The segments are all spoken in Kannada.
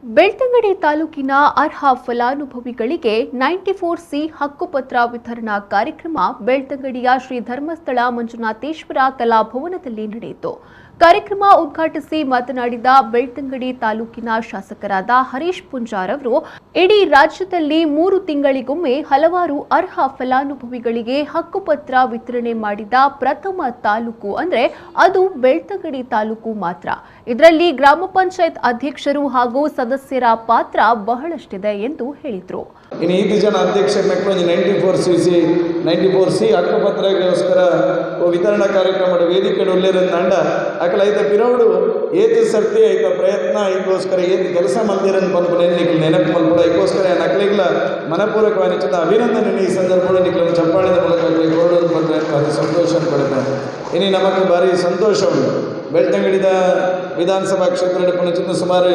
ಬೆಳ್ತಂಗಡಿ ತಾಲೂಕಿನ ಅರ್ಹ ಫಲಾನುಭವಿಗಳಿಗೆ 94ಸಿ ಹಕ್ಕುಪತ್ರ ವಿತರಣಾ ಕಾರ್ಯಕ್ರಮ ಬೆಳ್ತಂಗಡಿಯ ಶ್ರೀ ಧರ್ಮಸ್ಥಳ ಮಂಜುನಾಥೇಶ್ವರ ಕಲಾಭವನದಲ್ಲಿ ನಡೆಯಿತು. ಕಾರ್ಯಕ್ರಮ ಉದ್ಘಾಟಿಸಿ ಮಾತನಾಡಿದ ಬೆಳ್ತಂಗಡಿ ತಾಲೂಕಿನ ಶಾಸಕರಾದ ಹರೀಶ್ ಪುಂಜಾರ್ ಅವರು, ಇಡೀ ರಾಜ್ಯದಲ್ಲಿ 3 ತಿಂಗಳಿಗೊಮ್ಮೆ ಹಲವಾರು ಅರ್ಹ ಫಲಾನುಭವಿಗಳಿಗೆ ಹಕ್ಕುಪತ್ರ ವಿತರಣೆ ಮಾಡಿದ ಪ್ರಥಮ ತಾಲೂಕು ಅಂದ್ರೆ ಅದು ಬೆಳ್ತಂಗಡಿ ತಾಲೂಕು ಮಾತ್ರ. ಇದರಲ್ಲಿ ಗ್ರಾಮ ಪಂಚಾಯತ್ ಅಧ್ಯಕ್ಷರು ಹಾಗೂ ಸದಸ್ಯರ ಪಾತ್ರ ಬಹಳಷ್ಟಿದೆ ಎಂದು ಹೇಳಿದರು. ಇನ್ನು 5 ಜನ ಅಧ್ಯಕ್ಷರನ್ನ 94ಸಿ ಹಕ್ಕುಪತ್ರಗೋಸ್ಕರ ವಿತರಣಾ ಕಾರ್ಯಕ್ರಮ ವೇದಿಕೆ ಉಲ್ಲೇರಂದ ಅಕಲೈತ ಪಿರೌಡು ಏತು ಸರ್ತಿ ಐತ ಪ್ರಯತ್ನ ಇದಕ್ಕೋಸ್ಕರ ಏತು ಕೆಲಸ ಮಲ್ದಿರನ್ನು ಬಂದ್ಬಿಟ್ಟು ನಿಖಿಲ್ ನೆನಪು ಮಲ್ಬಿಡ ಇದಕ್ಕೋಸ್ಕರ ನಕಲಿಗಳ ಮನಪೂರ್ವಕವಾಗಿ ಅಭಿನಂದನೆ ಈ ಸಂದರ್ಭದಲ್ಲಿ ನಿಖಿಲ್ ಚಪ್ಪಾಳಿದ ಮೂಲಕ ಕೋರೋದು ಬಂದರೆ ಭಾರಿ ಸಂತೋಷ ಪಡ್ತಾರೆ. ಇನ್ನು ನಮಗೆ ಭಾರಿ ಸಂತೋಷ ಉಂಟು. ಬೆಳ್ತಂಗಡಿದ ವಿಧಾನಸಭಾ ಕ್ಷೇತ್ರ ಸುಮಾರು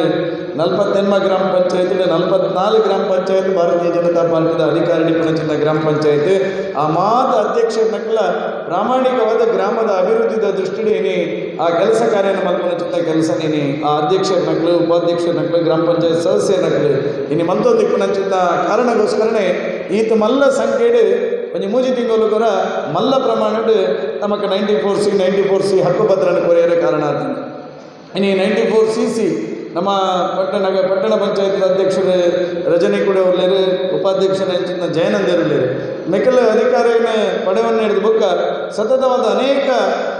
48 ಗ್ರಾಮ ಪಂಚಾಯತ್ 44 ಗ್ರಾಮ ಪಂಚಾಯತ್ ಭಾರತೀಯ ಜನತಾ ಪಾರ್ಟಿದ ಅಧಿಕಾರಿ ಪಣಚಿನ ಗ್ರಾಮ ಪಂಚಾಯತ್ ಆ ಮಾತ ಅಧ್ಯಕ್ಷರನ್ನಕ್ಕಲ ಪ್ರಾಮಾಣಿಕವಾದ ಗ್ರಾಮದ ಅಭಿವೃದ್ಧಿದ ದೃಷ್ಟಿಯಲ್ಲಿ ಆ ಕೆಲಸ ಕಾರ್ಯನ ಮಲ್ಪಣಚಿನ ಕೆಲಸ ನೀನು ಆ ಅಧ್ಯಕ್ಷರನ್ನಕ್ಕಲು ಉಪಾಧ್ಯಕ್ಷರನ್ನಕ್ಕಲು ಗ್ರಾಮ ಪಂಚಾಯತ್ ಸದಸ್ಯರನ್ನಕ್ಕಲು ಇನ್ನು ಮತ್ತೊಂದು ಪಣಚಿನ ಕಾರಣಗೋಸ್ಕರನೇ ಈತ ಮಲ್ಲ ಸಂಖ್ಯೆಡು கொஞ்சம் 3 ತಿಂಗಳು ಕೂಡ ಮಲ್ಲ ಪ್ರಮಾಣದ ನಮಗೆ 94ಸಿ ಹಕ್ಕುಪತ್ರನ ಕೊರೆಯರ ಕಾರಣ ಆಗ್ತದೆ. ಇನ್ನು 94ಸಿ ನಮ್ಮ ಪಟ್ಟಣ ಪಂಚಾಯತ್ ಅಧ್ಯಕ್ಷರು ರಜನಿ ಕೂಡ ಉಳ್ಳೇರು, ಉಪಾಧ್ಯಕ್ಷರ ಹೆಚ್ಚಿನ ಜಯನಂದರು ಉಳ್ಳೇರು. ಮೆಕ್ಕಲ ಅಧಿಕಾರಿನ ಪಡೆಯನ್ನು ಹಿಡಿದು ಬುಕ್ಕ ಸತತವಾದ ಅನೇಕ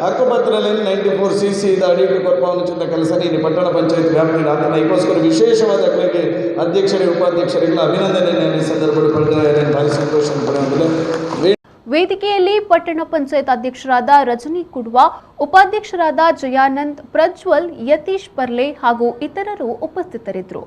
ಹಕ್ಕುಪತ್ರಗಳಲ್ಲಿ 94ಸಿ ಅಡಿಟ್ಟು ಕೊರಪಾವನ್ನು ಚಿಂತ ಕೆಲಸ ನೀನು ಪಟ್ಟಣ ಪಂಚಾಯತ್ ವ್ಯಾಪ್ತಿ ಆತನ ಇದಕ್ಕೋಸ್ಕರ ವಿಶೇಷವಾದ ಅಕ್ಕಳಿಗೆ ಅಧ್ಯಕ್ಷರಿಗೆ ಉಪಾಧ್ಯಕ್ಷರಿಗೆಲ್ಲ ಅಭಿನಂದನೆ ಈ ಸಂದರ್ಭದಲ್ಲಿ ಪಡೆದ ಭಾರಿ ಸಂತೋಷ ಪಡೆಯುವುದಿಲ್ಲ. ವೇದಿಕೆಯಲ್ಲಿ ಪಟ್ಟಣ ಪಂಚಾಯತ್ ಅಧ್ಯಕ್ಷರಾದ ರಜನಿ ಕುಡ್ವ, ಉಪಾಧ್ಯಕ್ಷರಾದ ಜಯಾನಂದ್, ಪ್ರಜ್ವಲ್, ಯತೀಶ್ ಪರ್ಲೆ ಹಾಗೂ ಇತರರು ಉಪಸ್ಥಿತರಿದ್ದರು.